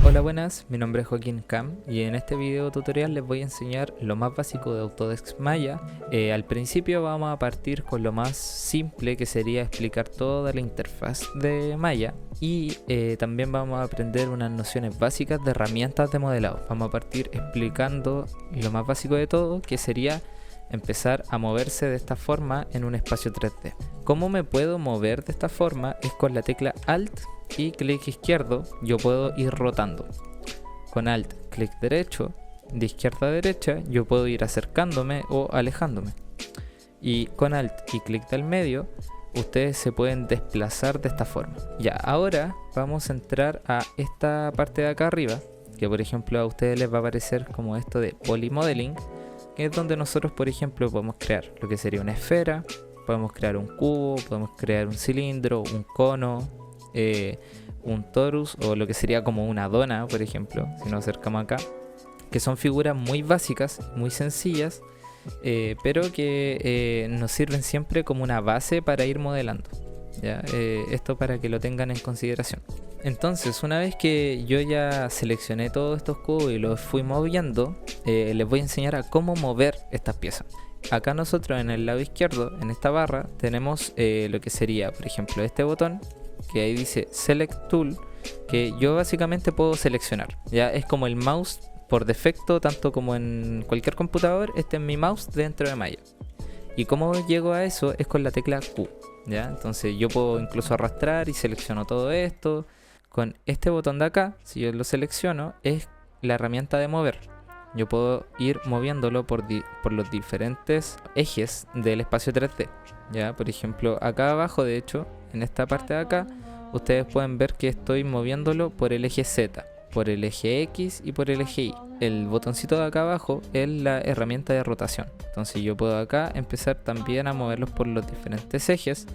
Hola, buenas, mi nombre es Joaquín Cam y en este video tutorial les voy a enseñar lo más básico de Autodesk Maya. Al principio vamos a partir con lo más simple, que sería explicar toda la interfaz de Maya, y también vamos a aprender unas nociones básicas de herramientas de modelado. Vamos a partir explicando lo más básico de todo, que sería empezar a moverse de esta forma en un espacio 3D. ¿Cómo me puedo mover de esta forma? Es con la tecla Alt y clic izquierdo. Yo puedo ir rotando. Con Alt, clic derecho, de izquierda a derecha, yo puedo ir acercándome o alejándome. Y con Alt y clic del medio, ustedes se pueden desplazar de esta forma. Ya, ahora vamos a entrar a esta parte de acá arriba, que por ejemplo a ustedes les va a aparecer como esto de Polymodeling, que es donde nosotros, por ejemplo, podemos crear lo que sería una esfera, podemos crear un cubo, podemos crear un cilindro, un cono, un torus, o lo que sería como una dona, por ejemplo, si nos acercamos acá, que son figuras muy básicas, muy sencillas, pero que nos sirven siempre como una base para ir modelando, ¿ya? Esto para que lo tengan en consideración. Entonces, una vez que yo ya seleccioné todos estos cubos y los fui moviendo, les voy a enseñar a cómo mover estas piezas. Acá nosotros en el lado izquierdo, en esta barra, tenemos lo que sería, por ejemplo, este botón, que ahí dice Select Tool, que yo básicamente puedo seleccionar. Ya es como el mouse por defecto, tanto como en cualquier computador. Este es mi mouse dentro de Maya. Y cómo llego a eso es con la tecla Q, ¿ya? Entonces yo puedo incluso arrastrar y selecciono todo esto. Con este botón de acá, si yo lo selecciono, es la herramienta de mover. Yo puedo ir moviéndolo por los diferentes ejes del espacio 3D. ¿Ya? Por ejemplo, acá abajo, de hecho, en esta parte de acá, ustedes pueden ver que estoy moviéndolo por el eje Z, por el eje X y por el eje Y. El botoncito de acá abajo es la herramienta de rotación. Entonces yo puedo acá empezar también a moverlos por los diferentes ejes.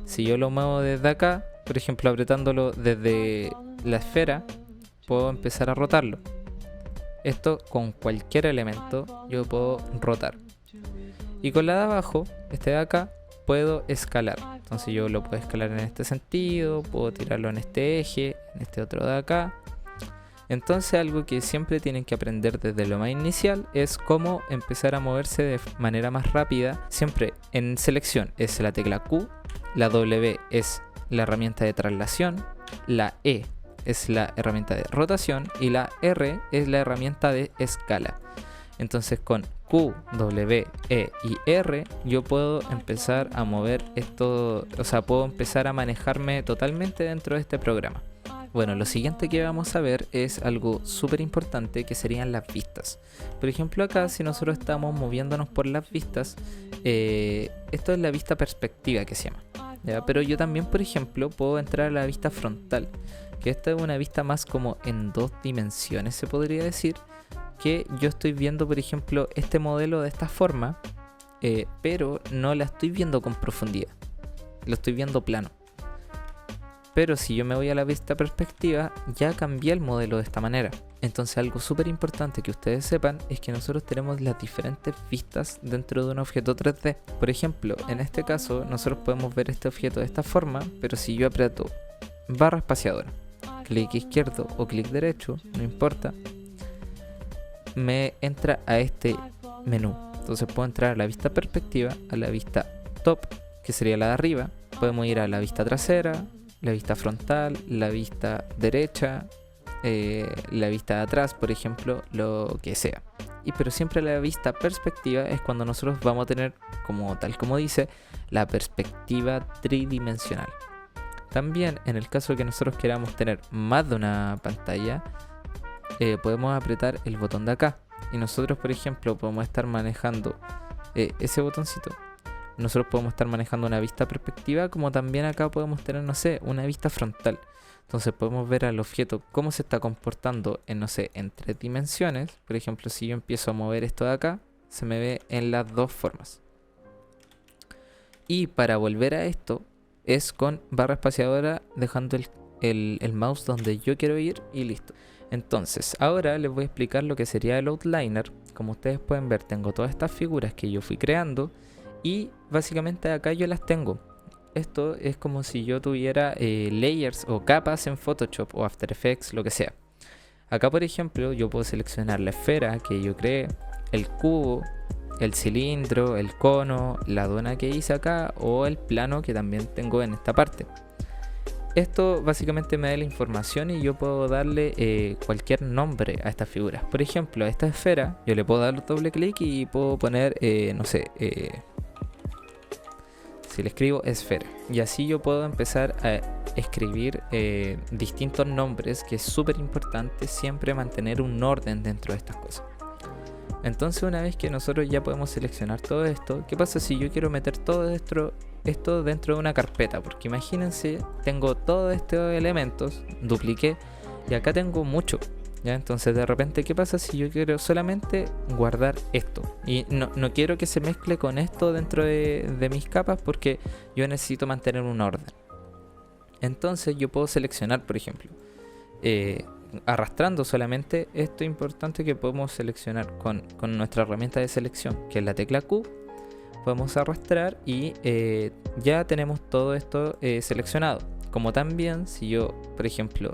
Si yo lo muevo desde acá, por ejemplo apretándolo desde la esfera, puedo empezar a rotarlo. Esto con cualquier elemento yo puedo rotar. Y con la de abajo, este de acá, puedo escalar. Entonces yo lo puedo escalar en este sentido, puedo tirarlo en este eje, en este otro de acá. Entonces algo que siempre tienen que aprender desde lo más inicial es cómo empezar a moverse de manera más rápida. Siempre en selección es la tecla Q, la W es la herramienta de traslación, la E es la herramienta de rotación y la R es la herramienta de escala. Entonces con Q, W, E y R yo puedo empezar a mover esto, o sea, puedo empezar a manejarme totalmente dentro de este programa. Bueno, lo siguiente que vamos a ver es algo súper importante, que serían las vistas. Por ejemplo, acá si nosotros estamos moviéndonos por las vistas, esto es la vista perspectiva que se llama, ¿ya? Pero yo también, por ejemplo, puedo entrar a la vista frontal, que esta es una vista más como en dos dimensiones, se podría decir, que yo estoy viendo, por ejemplo, este modelo de esta forma, pero no la estoy viendo con profundidad, lo estoy viendo plano. Pero si yo me voy a la vista perspectiva, ya cambié el modelo de esta manera. Entonces algo súper importante que ustedes sepan es que nosotros tenemos las diferentes vistas dentro de un objeto 3D. Por ejemplo, en este caso nosotros podemos ver este objeto de esta forma, pero si yo aprieto barra espaciadora, clic izquierdo o clic derecho, no importa, me entra a este menú. Entonces puedo entrar a la vista perspectiva, a la vista top, que sería la de arriba. Podemos ir a la vista trasera, la vista frontal, la vista derecha, la vista de atrás, por ejemplo, lo que sea. Pero siempre la vista perspectiva es cuando nosotros vamos a tener, tal como dice, la perspectiva tridimensional. También en el caso de que nosotros queramos tener más de una pantalla, podemos apretar el botón de acá y nosotros, por ejemplo, podemos estar manejando ese botoncito. Nosotros podemos estar manejando una vista perspectiva, como también acá podemos tener, no sé, una vista frontal. Entonces podemos ver al objeto cómo se está comportando en, no sé, en 3 dimensiones. Por ejemplo, si yo empiezo a mover esto de acá, se me ve en las dos formas. Y para volver a esto, es con barra espaciadora, dejando el mouse donde yo quiero ir y listo. Entonces, ahora les voy a explicar lo que sería el outliner. Como ustedes pueden ver, tengo todas estas figuras que yo fui creando. Y básicamente acá yo las tengo. esto es como si yo tuviera layers o capas en Photoshop o After Effects, lo que sea. Acá, por ejemplo, yo puedo seleccionar la esfera que yo creé, el cubo, el cilindro, el cono, la dona que hice acá o el plano que también tengo en esta parte. Esto básicamente me da la información y yo puedo darle cualquier nombre a estas figuras. Por ejemplo, a esta esfera yo le puedo dar doble clic y puedo poner, no sé, si le escribo esfera. Y así yo puedo empezar a escribir distintos nombres, que es súper importante siempre mantener un orden dentro de estas cosas. Entonces, una vez que nosotros ya podemos seleccionar todo esto, ¿qué pasa si yo quiero meter todo esto dentro de una carpeta? Porque imagínense, tengo todos estos elementos, dupliqué, y acá tengo mucho, ¿ya? Entonces de repente, ¿qué pasa si yo quiero solamente guardar esto? Y no quiero que se mezcle con esto dentro de mis capas, porque yo necesito mantener un orden. Entonces yo puedo seleccionar, por ejemplo, arrastrando solamente esto importante que podemos seleccionar con nuestra herramienta de selección, que es la tecla Q. Podemos arrastrar y ya tenemos todo esto seleccionado. Como también si yo, por ejemplo,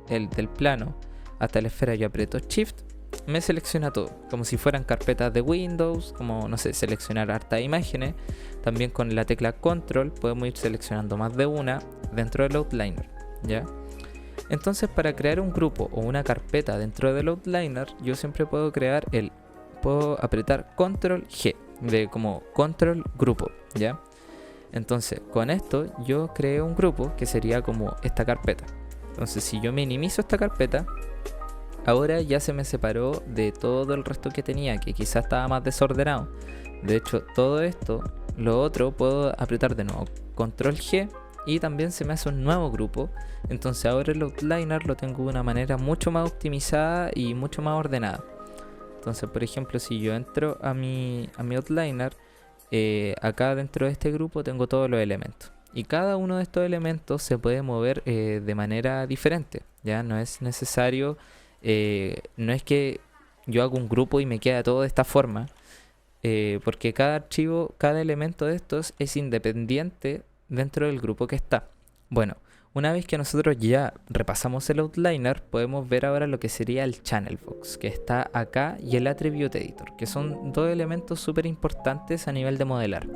el del plano hasta la esfera, yo aprieto Shift, me selecciona todo, como si fueran carpetas de Windows, como no sé, seleccionar hartas imágenes. También con la tecla Control podemos ir seleccionando más de una dentro del Outliner, ¿ya? Entonces, para crear un grupo o una carpeta dentro del Outliner, yo siempre puedo apretar Control G, de como Control Grupo, ¿ya? Entonces, con esto yo creo un grupo que sería como esta carpeta. Entonces, si yo minimizo esta carpeta, ahora ya se me separó de todo el resto que tenía, que quizás estaba más desordenado. De hecho, todo esto, lo otro, puedo apretar de nuevo Control G y también se me hace un nuevo grupo. Entonces ahora el Outliner lo tengo de una manera mucho más optimizada y mucho más ordenada. Entonces, por ejemplo, si yo entro a mi Outliner, acá dentro de este grupo tengo todos los elementos. Y cada uno de estos elementos se puede mover de manera diferente. Ya no es necesario, no es que yo haga un grupo y me queda todo de esta forma. Porque cada archivo, cada elemento de estos es independiente dentro del grupo que está. Bueno, una vez que nosotros ya repasamos el Outliner, podemos ver ahora lo que sería el Channel Box, que está acá, y el Attribute Editor, que son dos elementos súper importantes a nivel de modelar.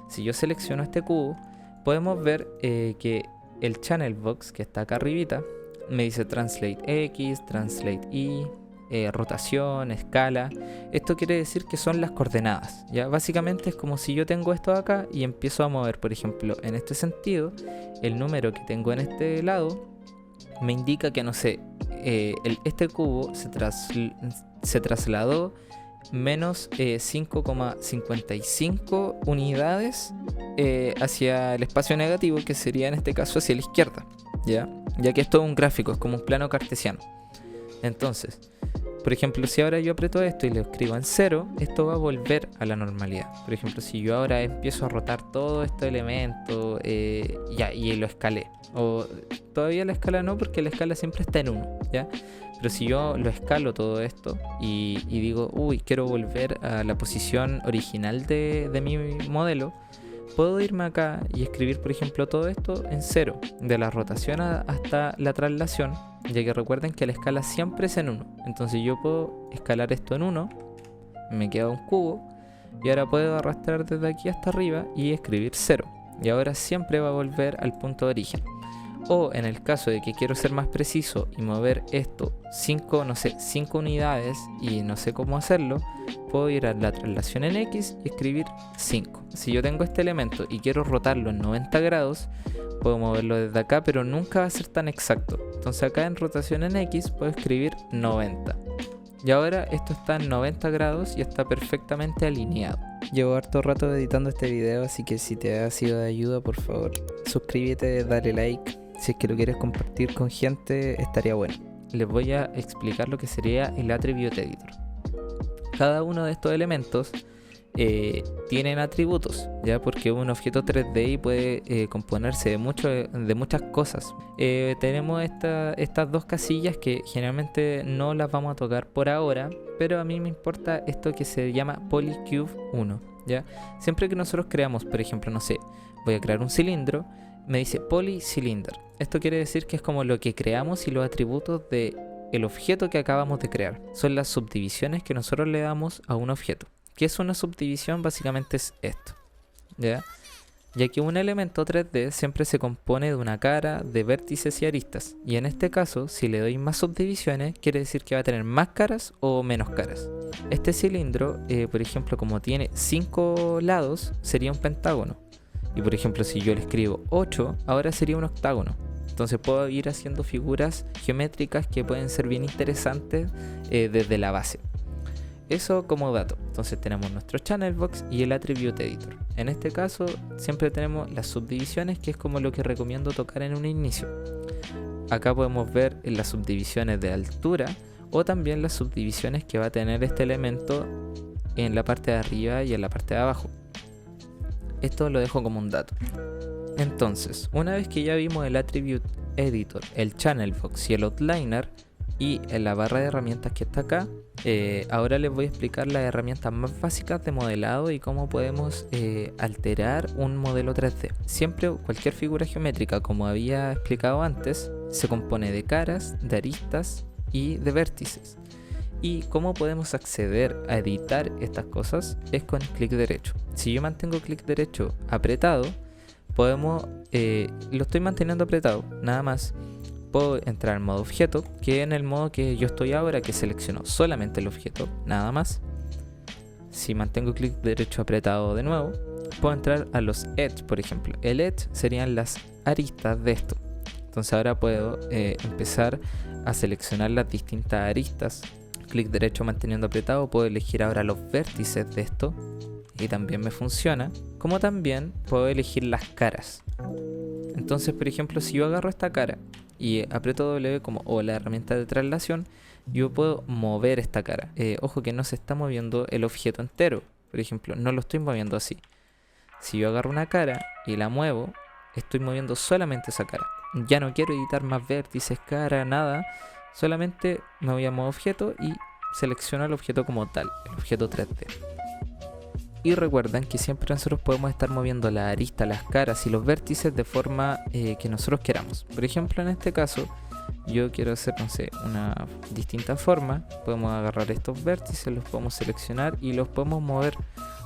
Si yo selecciono este cubo, podemos ver que el Channel Box, que está acá arribita, me dice Translate X, Translate Y, rotación, escala. Esto quiere decir que son las coordenadas, ¿ya? Básicamente es como si yo tengo esto acá y empiezo a mover, por ejemplo, en este sentido, el número que tengo en este lado me indica que, no sé, este cubo se trasladó menos 5,55 unidades hacia el espacio negativo, que sería en este caso hacia la izquierda, ¿ya? Ya que esto es un gráfico, es como un plano cartesiano. Entonces, por ejemplo, si ahora yo aprieto esto y lo escribo en 0, esto va a volver a la normalidad. Por ejemplo, si yo ahora empiezo a rotar todo este elemento y lo escalé, o todavía la escala no, porque la escala siempre está en 1, ¿ya? Pero si yo lo escalo todo esto y digo, uy, quiero volver a la posición original de mi modelo, puedo irme acá y escribir, por ejemplo, todo esto en 0, de la rotación hasta la traslación, ya que recuerden que la escala siempre es en 1. Entonces yo puedo escalar esto en 1, me queda un cubo, y ahora puedo arrastrar desde aquí hasta arriba y escribir 0. Y ahora siempre va a volver al punto de origen. O en el caso de que quiero ser más preciso y mover esto 5 unidades y no sé cómo hacerlo, puedo ir a la traslación en X y escribir 5. Si yo tengo este elemento y quiero rotarlo en 90 grados, puedo moverlo desde acá, pero nunca va a ser tan exacto. Entonces acá en rotación en X puedo escribir 90. Y ahora esto está en 90 grados y está perfectamente alineado. Llevo harto rato editando este video, así que si te ha sido de ayuda, por favor, suscríbete, dale like. Si es que lo quieres compartir con gente, estaría bueno. Les voy a explicar lo que sería el Attribute Editor. Cada uno de estos elementos tienen atributos, ya, porque un objeto 3D puede componerse de muchas cosas. Tenemos estas dos casillas que generalmente no las vamos a tocar por ahora, pero a mí me importa esto que se llama Polycube 1. ¿Ya? Siempre que nosotros creamos, por ejemplo, no sé, voy a crear un cilindro, me dice polycylinder. Esto quiere decir que es como lo que creamos y los atributos de el objeto que acabamos de crear. Son las subdivisiones que nosotros le damos a un objeto. ¿Qué es una subdivisión? Básicamente es esto, ¿ya? Ya que un elemento 3D siempre se compone de una cara, de vértices y aristas. Y en este caso, si le doy más subdivisiones, quiere decir que va a tener más caras o menos caras. Este cilindro, por ejemplo, como tiene 5 lados, sería un pentágono. Y por ejemplo, si yo le escribo 8, ahora sería un octágono. Entonces puedo ir haciendo figuras geométricas que pueden ser bien interesantes desde la base. Eso como dato. Entonces tenemos nuestro channel box y el attribute editor. En este caso siempre tenemos las subdivisiones, que es como lo que recomiendo tocar en un inicio. Acá podemos ver las subdivisiones de altura o también las subdivisiones que va a tener este elemento en la parte de arriba y en la parte de abajo. Esto lo dejo como un dato. Entonces, una vez que ya vimos el attribute editor, el channel box y el outliner, y en la barra de herramientas que está acá, ahora les voy a explicar las herramientas más básicas de modelado y cómo podemos alterar un modelo 3D. Siempre cualquier figura geométrica, como había explicado antes, se compone de caras, de aristas y de vértices. Y cómo podemos acceder a editar estas cosas es con clic derecho. Si yo mantengo clic derecho apretado, podemos, lo estoy manteniendo apretado, nada más. Puedo entrar en modo objeto, que en el modo que yo estoy ahora, que selecciono solamente el objeto, nada más. Si mantengo clic derecho apretado de nuevo, puedo entrar a los edge, por ejemplo. El edge serían las aristas de esto. Entonces ahora puedo empezar a seleccionar las distintas aristas. Clic derecho manteniendo apretado, puedo elegir ahora los vértices de esto y también me funciona. Como también puedo elegir las caras. Entonces, por ejemplo, si yo agarro esta cara y aprieto W o la herramienta de traslación, yo puedo mover esta cara. Ojo que no se está moviendo el objeto entero. Por ejemplo, no lo estoy moviendo así. Si yo agarro una cara y la muevo, estoy moviendo solamente esa cara. Ya no quiero editar más vértices, cara, nada. Solamente me voy a modo objeto y selecciono el objeto como tal, el objeto 3D. Y recuerden que siempre nosotros podemos estar moviendo la arista, las caras y los vértices de forma que nosotros queramos. Por ejemplo, en este caso, yo quiero hacer, no sé, una distinta forma. Podemos agarrar estos vértices, los podemos seleccionar y los podemos mover.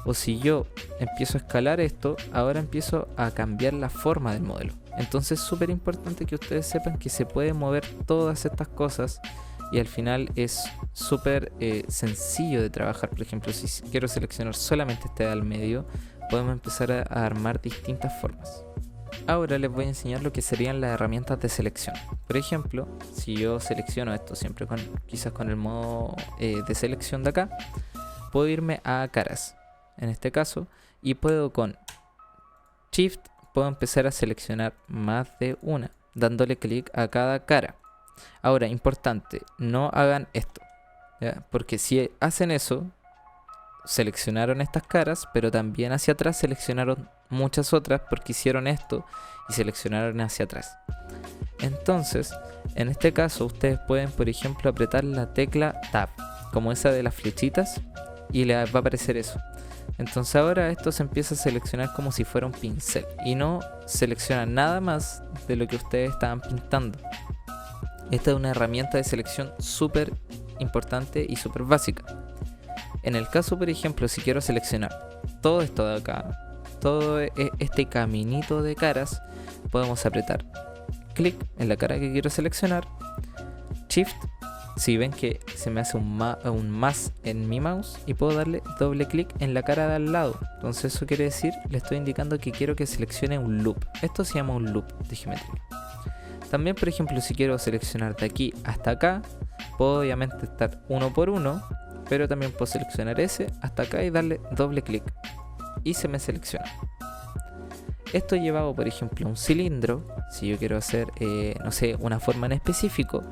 O si yo empiezo a escalar esto, ahora empiezo a cambiar la forma del modelo. Entonces es súper importante que ustedes sepan que se puede mover todas estas cosas. Y al final es súper sencillo de trabajar. Por ejemplo, si quiero seleccionar solamente este al medio, podemos empezar a armar distintas formas. Ahora les voy a enseñar lo que serían las herramientas de selección. Por ejemplo, si yo selecciono esto siempre quizás con el modo de selección de acá, puedo irme a caras, en este caso, y puedo con Shift, puedo empezar a seleccionar más de una, dándole clic a cada cara. Ahora, importante, no hagan esto, ¿ya? Porque si hacen eso, seleccionaron estas caras, pero también hacia atrás seleccionaron muchas otras porque hicieron esto y seleccionaron hacia atrás. Entonces, en este caso, ustedes pueden, por ejemplo, apretar la tecla Tab, como esa de las flechitas, y les va a aparecer eso. Entonces ahora esto se empieza a seleccionar como si fuera un pincel y no selecciona nada más de lo que ustedes estaban pintando. Esta es una herramienta de selección súper importante y súper básica. En el caso, por ejemplo, si quiero seleccionar todo esto de acá, todo este caminito de caras, podemos apretar clic en la cara que quiero seleccionar, Shift, si ven que se me hace un más en mi mouse, y puedo darle doble clic en la cara de al lado. Entonces eso quiere decir, le estoy indicando que quiero que seleccione un loop. Esto se llama un loop de geometría. También, por ejemplo, si quiero seleccionar de aquí hasta acá, puedo obviamente estar uno por uno, pero también puedo seleccionar ese hasta acá y darle doble clic y se me selecciona. Esto llevado, por ejemplo, a un cilindro. Si yo quiero hacer, no sé, una forma en específico,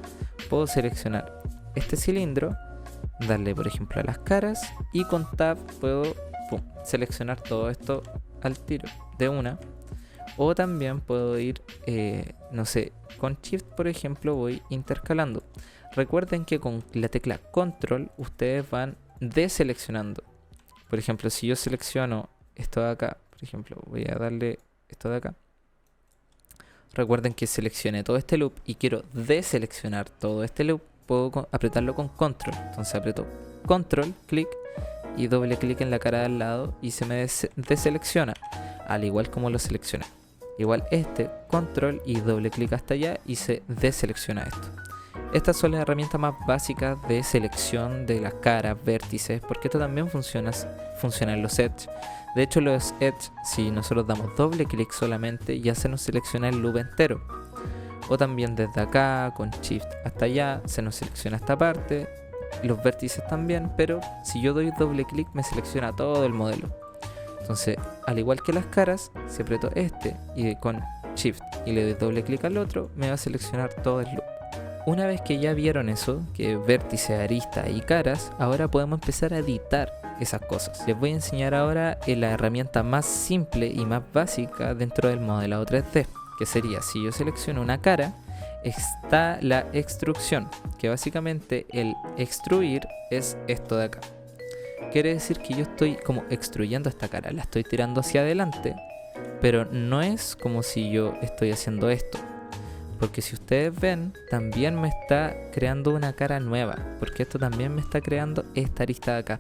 puedo seleccionar este cilindro, darle, por ejemplo, a las caras y con Tab puedo seleccionar todo esto al tiro de una. O también puedo ir, no sé, con Shift, por ejemplo, voy intercalando. Recuerden que con la tecla Control ustedes van deseleccionando. Por ejemplo, si yo selecciono esto de acá, por ejemplo, voy a darle esto de acá. Recuerden que seleccioné todo este loop y quiero deseleccionar todo este loop. Puedo apretarlo con control. Entonces aprieto control, clic y doble clic en la cara de al lado y se me deselecciona, al igual como lo seleccioné. Igual control y doble clic hasta allá y se deselecciona esto. Estas son las herramientas más básicas de selección de las caras, vértices, porque esto también funciona en los edge. De hecho, los edge, si nosotros damos doble clic solamente, ya se nos selecciona el loop entero. O también desde acá, con shift hasta allá, se nos selecciona esta parte. Los vértices también, pero si yo doy doble clic me selecciona todo el modelo. Entonces, al igual que las caras, si aprieto y con shift y le doy doble clic al otro, me va a seleccionar todo el loop. Una vez que ya vieron eso, que vértice, arista y caras, ahora podemos empezar a editar esas cosas. Les voy a enseñar ahora la herramienta más simple y más básica dentro del modelado 3D, que sería, si yo selecciono una cara, está la extrusión, que básicamente el extruir es esto de acá. Quiere decir que yo estoy como extruyendo esta cara, la estoy tirando hacia adelante, pero no es como si yo estoy haciendo esto. Porque si ustedes ven, también me está creando una cara nueva, porque esto también me está creando esta arista de acá.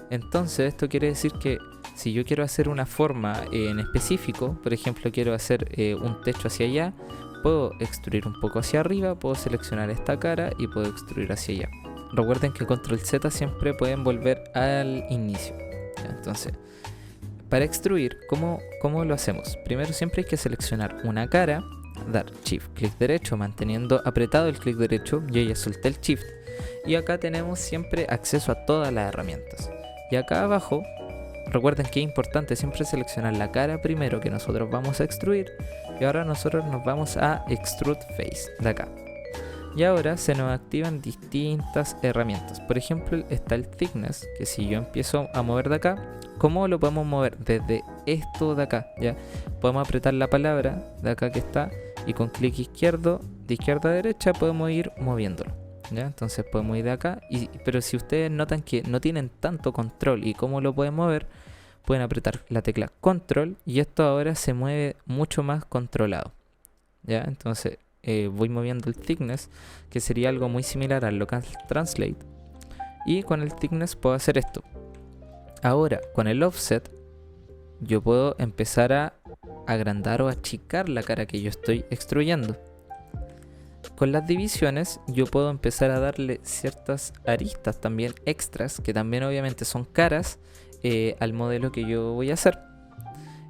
Entonces esto quiere decir que si yo quiero hacer una forma en específico, por ejemplo quiero hacer un techo hacia allá, puedo extruir un poco hacia arriba, puedo seleccionar esta cara y puedo extruir hacia allá. Recuerden que control Z siempre pueden volver al inicio. Entonces, para extruir, ¿cómo lo hacemos? Primero siempre hay que seleccionar una cara, dar shift clic derecho manteniendo apretado el clic derecho. Yo ya solté el shift y acá tenemos siempre acceso a todas las herramientas. Y acá abajo recuerden que es importante siempre seleccionar la cara primero que nosotros vamos a extruir, y ahora nosotros nos vamos a extrude face de acá. Y ahora se nos activan distintas herramientas. Por ejemplo está el thickness, que si yo empiezo a mover de acá, ¿cómo lo podemos mover? Desde esto de acá, ¿ya? Podemos apretar la palabra de acá que está y con clic izquierdo, de izquierda a derecha, podemos ir moviéndolo, ¿ya? Entonces podemos ir de acá, pero si ustedes notan que no tienen tanto control y cómo lo pueden mover, pueden apretar la tecla control y esto ahora se mueve mucho más controlado, ¿ya? Entonces voy moviendo el thickness, que sería algo muy similar al local translate, y con el thickness puedo hacer esto. Ahora con el offset yo puedo empezar a agrandar o achicar la cara que yo estoy extruyendo. Con las divisiones yo puedo empezar a darle ciertas aristas también extras, que también obviamente son caras al modelo que yo voy a hacer.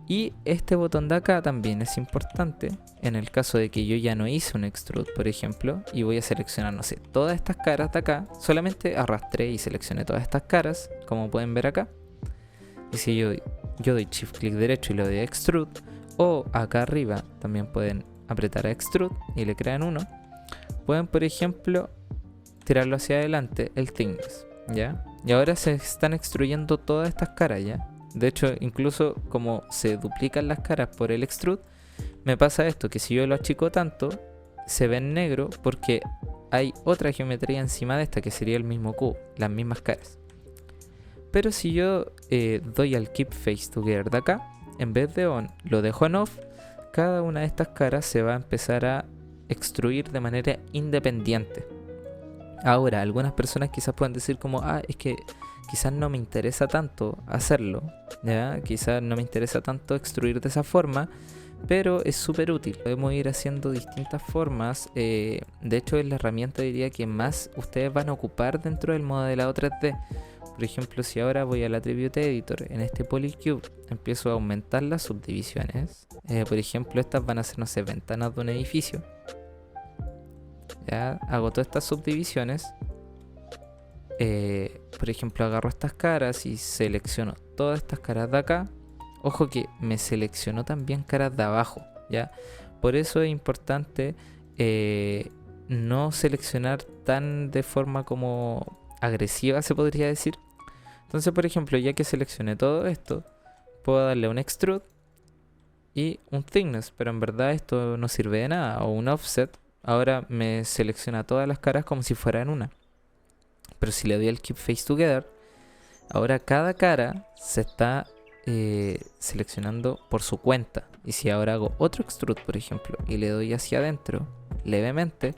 Y este botón de acá también es importante en el caso de que yo ya no hice un extrude, por ejemplo, y voy a seleccionar, no sé, todas estas caras de acá. Solamente arrastré y seleccioné todas estas caras, como pueden ver acá. Y si yo doy shift clic derecho y le doy a extrude, o acá arriba también pueden apretar a extrude y le crean uno, pueden por ejemplo tirarlo hacia adelante el thickness, ¿ya? Y ahora se están extruyendo todas estas caras, ¿ya? De hecho, incluso como se duplican las caras por el extrude, me pasa esto, que si yo lo achico tanto, se ve en negro porque hay otra geometría encima de esta que sería el mismo cubo, las mismas caras. Pero si yo doy al Keep Face Together de acá, en vez de on, lo dejo en off, cada una de estas caras se va a empezar a extruir de manera independiente. Ahora, algunas personas quizás pueden decir como, es que quizás no me interesa tanto hacerlo, ¿ya? Quizás no me interesa tanto extruir de esa forma, pero es súper útil. Podemos ir haciendo distintas formas. De hecho, es la herramienta, diría, que más ustedes van a ocupar dentro del modelado 3D. Por ejemplo, si ahora voy al Attribute Editor, en este Polycube empiezo a aumentar las subdivisiones. Por ejemplo, estas van a ser, no sé, ventanas de un edificio. Ya hago todas estas subdivisiones. Por ejemplo, agarro estas caras y selecciono todas estas caras de acá. Ojo que me seleccionó también caras de abajo, ¿ya? Por eso es importante no seleccionar tan de forma como agresiva, se podría decir. Entonces, por ejemplo, ya que seleccioné todo esto, puedo darle un extrude y un thickness, pero en verdad esto no sirve de nada, o un offset. Ahora me selecciona todas las caras como si fueran una. Pero si le doy al Keep Face Together, ahora cada cara se está seleccionando por su cuenta. Y si ahora hago otro extrude, por ejemplo, y le doy hacia adentro levemente,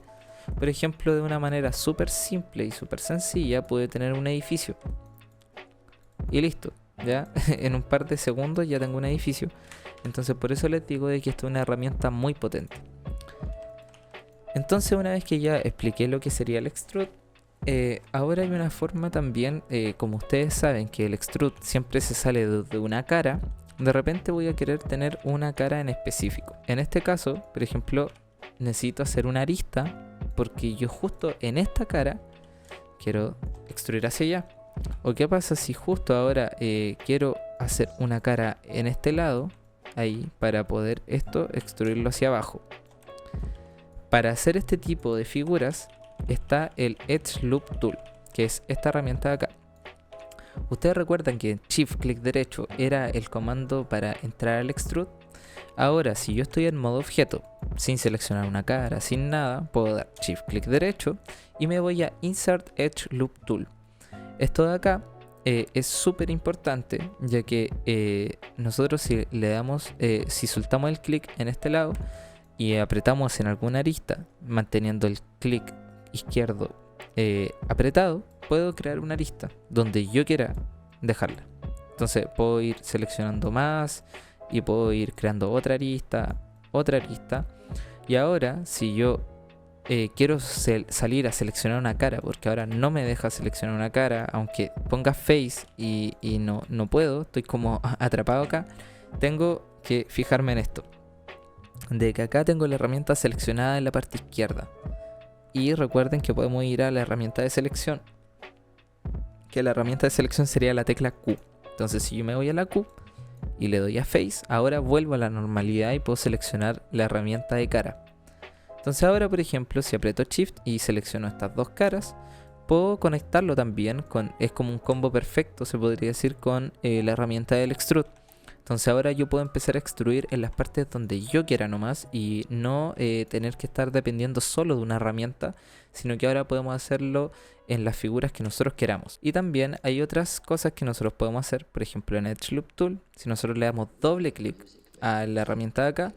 por ejemplo, de una manera súper simple y súper sencilla, puede tener un edificio. Y listo, ya en un par de segundos ya tengo un edificio. Entonces por eso les digo de que esta es una herramienta muy potente. Entonces una vez que ya expliqué lo que sería el extrude, ahora hay una forma también, como ustedes saben que el extrude siempre se sale de una cara, de repente voy a querer tener una cara en específico. En este caso, por ejemplo, necesito hacer una arista porque yo justo en esta cara quiero extruir hacia allá. ¿O qué pasa si justo ahora quiero hacer una cara en este lado, ahí, para poder esto extruirlo hacia abajo? Para hacer este tipo de figuras está el Edge Loop Tool, que es esta herramienta de acá. Ustedes recuerdan que Shift clic derecho era el comando para entrar al extrude. Ahora, si yo estoy en modo objeto, sin seleccionar una cara, sin nada, puedo dar Shift clic derecho y me voy a Insert Edge Loop Tool. Esto de acá es súper importante, ya que nosotros si le damos, si soltamos el clic en este lado y apretamos en alguna arista, manteniendo el clic izquierdo apretado, puedo crear una arista donde yo quiera dejarla. Entonces puedo ir seleccionando más y puedo ir creando otra arista. Y ahora si yo quiero salir a seleccionar una cara, porque ahora no me deja seleccionar una cara, aunque ponga face y no puedo, estoy como atrapado acá, tengo que fijarme en esto, de que acá tengo la herramienta seleccionada en la parte izquierda. Y recuerden que podemos ir a la herramienta de selección, que la herramienta de selección sería la tecla Q. Entonces si yo me voy a la Q y le doy a face, ahora vuelvo a la normalidad y puedo seleccionar la herramienta de cara. Entonces ahora, por ejemplo, si aprieto Shift y selecciono estas dos caras, puedo conectarlo también con, es como un combo perfecto, se podría decir, con la herramienta del extrude. Entonces ahora yo puedo empezar a extruir en las partes donde yo quiera nomás y no tener que estar dependiendo solo de una herramienta, sino que ahora podemos hacerlo en las figuras que nosotros queramos. Y también hay otras cosas que nosotros podemos hacer, por ejemplo en Edge Loop Tool, si nosotros le damos doble clic a la herramienta de acá,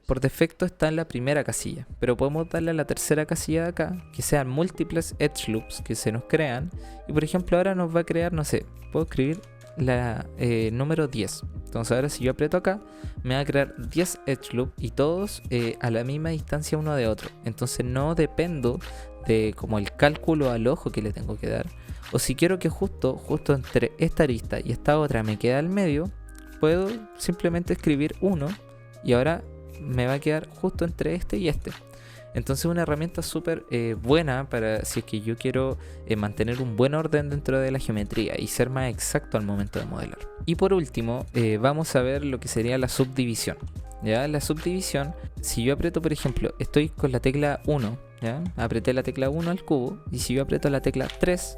por defecto está en la primera casilla, pero podemos darle a la tercera casilla de acá, que sean múltiples Edge Loops que se nos crean. Y por ejemplo ahora nos va a crear, no sé, puedo escribir la número 10. Entonces ahora si yo aprieto acá, me va a crear 10 Edge Loop y todos a la misma distancia uno de otro. Entonces no dependo de como el cálculo al ojo que le tengo que dar. O si quiero que justo entre esta arista y esta otra me queda al medio, puedo simplemente escribir 1 y ahora me va a quedar justo entre este y este. Entonces una herramienta súper buena para si es que yo quiero mantener un buen orden dentro de la geometría y ser más exacto al momento de modelar. Y por último vamos a ver lo que sería la subdivisión. ¿Ya? La subdivisión, si yo aprieto, por ejemplo, estoy con la tecla 1, ¿ya? Apreté la tecla 1 al cubo, y si yo aprieto la tecla 3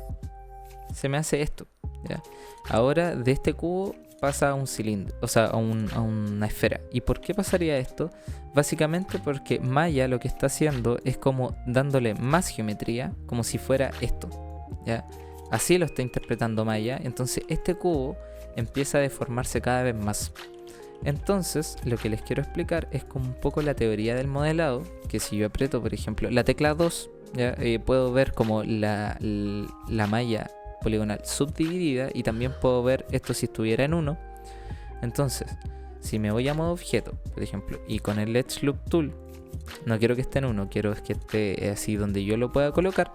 se me hace esto, ¿ya? Ahora de este cubo pasa a un cilindro, o sea, a una esfera. ¿Y por qué pasaría esto? Básicamente porque Maya lo que está haciendo es como dándole más geometría, como si fuera esto, ¿ya? Así lo está interpretando Maya. Entonces este cubo empieza a deformarse cada vez más. Entonces lo que les quiero explicar es como un poco la teoría del modelado, que si yo aprieto, por ejemplo, la tecla 2, ¿ya? Puedo ver como la malla poligonal subdividida, y también puedo ver esto si estuviera en 1. Entonces si me voy a modo objeto, por ejemplo, y con el Edge Loop Tool no quiero que esté en 1, quiero que esté así donde yo lo pueda colocar.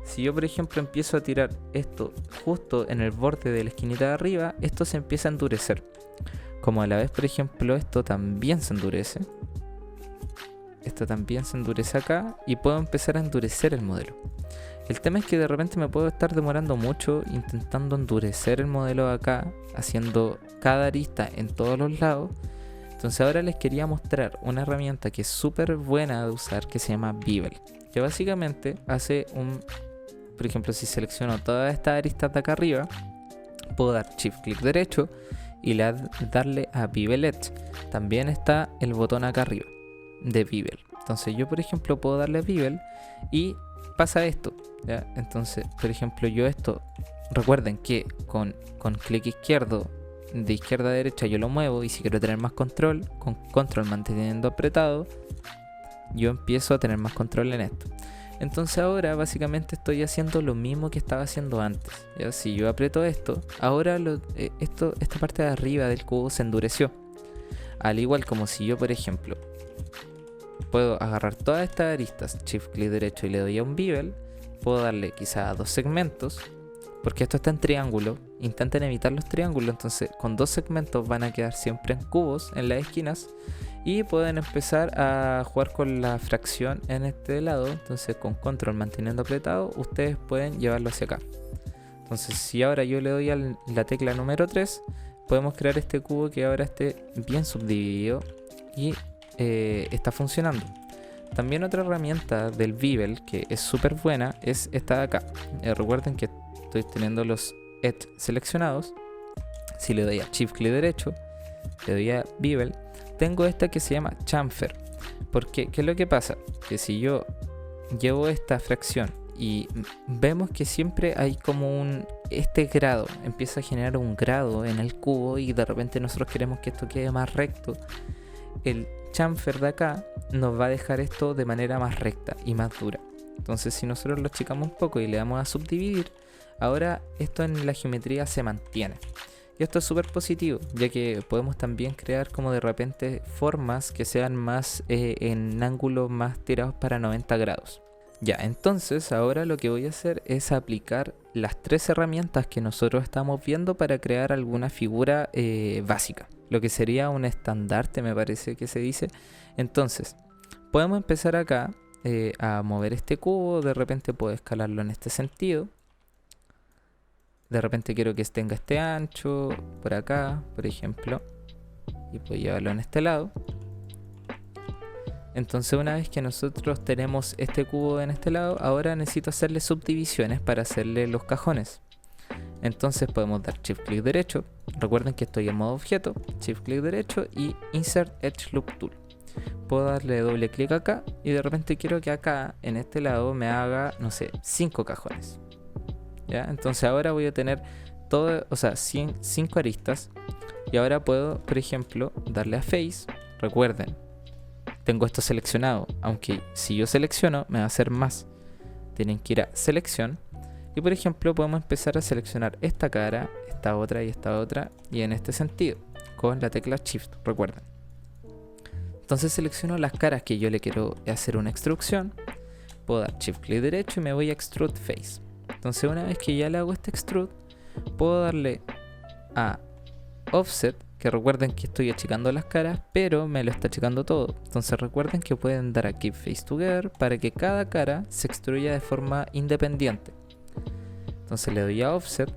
Si yo, por ejemplo, empiezo a tirar esto justo en el borde de la esquinita de arriba, esto se empieza a endurecer. Como a la vez, por ejemplo, esto también se endurece. Esto también se endurece acá y puedo empezar a endurecer el modelo. El tema es que de repente me puedo estar demorando mucho intentando endurecer el modelo acá, haciendo cada arista en todos los lados. Entonces ahora les quería mostrar una herramienta que es súper buena de usar, que se llama Bevel, que básicamente hace por ejemplo, si selecciono todas estas aristas de acá arriba, puedo dar Shift clic derecho y darle a Bevel Edge. También está el botón acá arriba de Bevel. Entonces yo, por ejemplo, puedo darle a Bevel y pasa esto, ¿ya? Entonces, por ejemplo, yo esto, recuerden que con clic izquierdo de izquierda a derecha yo lo muevo, y si quiero tener más control, con control manteniendo apretado, yo empiezo a tener más control en esto. Entonces ahora básicamente estoy haciendo lo mismo que estaba haciendo antes. ¿Ya? Si yo aprieto esto, ahora esta parte de arriba del cubo se endureció. Al igual como si yo, por ejemplo, puedo agarrar todas estas aristas, shift clic derecho y le doy a un bevel, puedo darle quizá a 2 segmentos, porque esto está en triángulo. Intenten evitar los triángulos, entonces con 2 segmentos van a quedar siempre en cubos en las esquinas. Y pueden empezar a jugar con la fracción en este lado. Entonces con control manteniendo apretado, ustedes pueden llevarlo hacia acá. Entonces si ahora yo le doy a la tecla número 3, podemos crear este cubo que ahora esté bien subdividido y está funcionando. También otra herramienta del bevel que es súper buena es esta de acá. Recuerden que estoy teniendo los edge seleccionados. Si le doy a shift clic derecho, le doy a bevel, tengo esta que se llama chamfer. Porque, ¿qué es lo que pasa? Que si yo llevo esta fracción y vemos que siempre hay como este grado, empieza a generar un grado en el cubo y de repente nosotros queremos que esto quede más recto, el chamfer de acá nos va a dejar esto de manera más recta y más dura. Entonces si nosotros lo achicamos un poco y le damos a subdividir, ahora esto en la geometría se mantiene. Y esto es súper positivo, ya que podemos también crear como de repente formas que sean más en ángulos más tirados para 90 grados. Ya, entonces ahora lo que voy a hacer es aplicar las 3 herramientas que nosotros estamos viendo para crear alguna figura básica. Lo que sería un estandarte, me parece que se dice. Entonces, podemos empezar acá a mover este cubo, de repente puedo escalarlo en este sentido. De repente quiero que tenga este ancho por acá, por ejemplo, y puedo llevarlo en este lado. Entonces una vez que nosotros tenemos este cubo en este lado, ahora necesito hacerle subdivisiones para hacerle los cajones. Entonces podemos dar shift clic derecho, recuerden que estoy en modo objeto, shift clic derecho y insert edge loop tool. Puedo darle doble clic acá y de repente quiero que acá en este lado me haga, no sé, 5 cajones. ¿Ya? Entonces ahora voy a tener todo, o sea, 5 aristas. Y ahora puedo, por ejemplo, darle a face. Recuerden, tengo esto seleccionado, aunque si yo selecciono me va a hacer más. Tienen que ir a selección. Y por ejemplo podemos empezar a seleccionar esta cara, esta otra y esta otra. Y en este sentido, con la tecla shift, recuerden. Entonces selecciono las caras que yo le quiero hacer una extrusión. Puedo dar shift clic derecho y me voy a extrude face. Entonces una vez que ya le hago este extrude, puedo darle a offset, que recuerden que estoy achicando las caras, pero me lo está achicando todo. Entonces recuerden que pueden dar a keep face together para que cada cara se extruya de forma independiente. Entonces le doy a offset,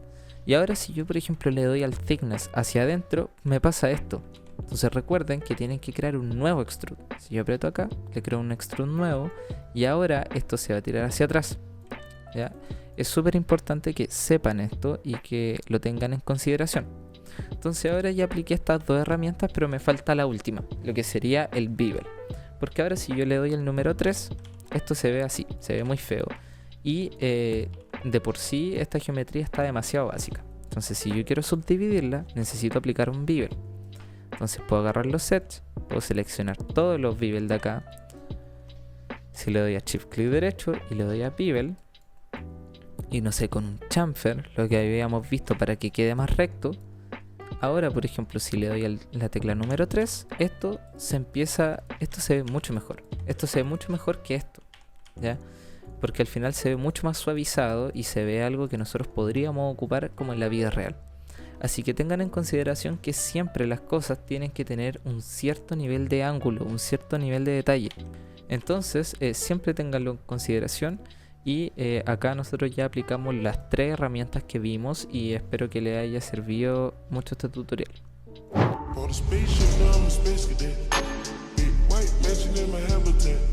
y ahora si yo por ejemplo le doy al thickness hacia adentro, me pasa esto. Entonces recuerden que tienen que crear un nuevo extrude. Si yo aprieto acá, le creo un extrude nuevo, y ahora esto se va a tirar hacia atrás. ¿Ya? Es súper importante que sepan esto y que lo tengan en consideración. Entonces ahora ya apliqué estas 2 herramientas, pero me falta la última, lo que sería el bevel. Porque ahora si yo le doy el número 3, esto se ve así, se ve muy feo. Y de por sí esta geometría está demasiado básica. Entonces si yo quiero subdividirla, necesito aplicar un bevel. Entonces puedo agarrar los sets, puedo seleccionar todos los bevel de acá. Si le doy a shift clic derecho y le doy a bevel, y no sé, con un chamfer, lo que habíamos visto para que quede más recto. Ahora, por ejemplo, si le doy a la tecla número 3, esto se ve mucho mejor. Esto se ve mucho mejor que esto, ¿ya? Porque al final se ve mucho más suavizado y se ve algo que nosotros podríamos ocupar como en la vida real. Así que tengan en consideración que siempre las cosas tienen que tener un cierto nivel de ángulo, un cierto nivel de detalle. Entonces, siempre tenganlo en consideración. Y acá nosotros ya aplicamos las 3 herramientas que vimos y espero que les haya servido mucho este tutorial.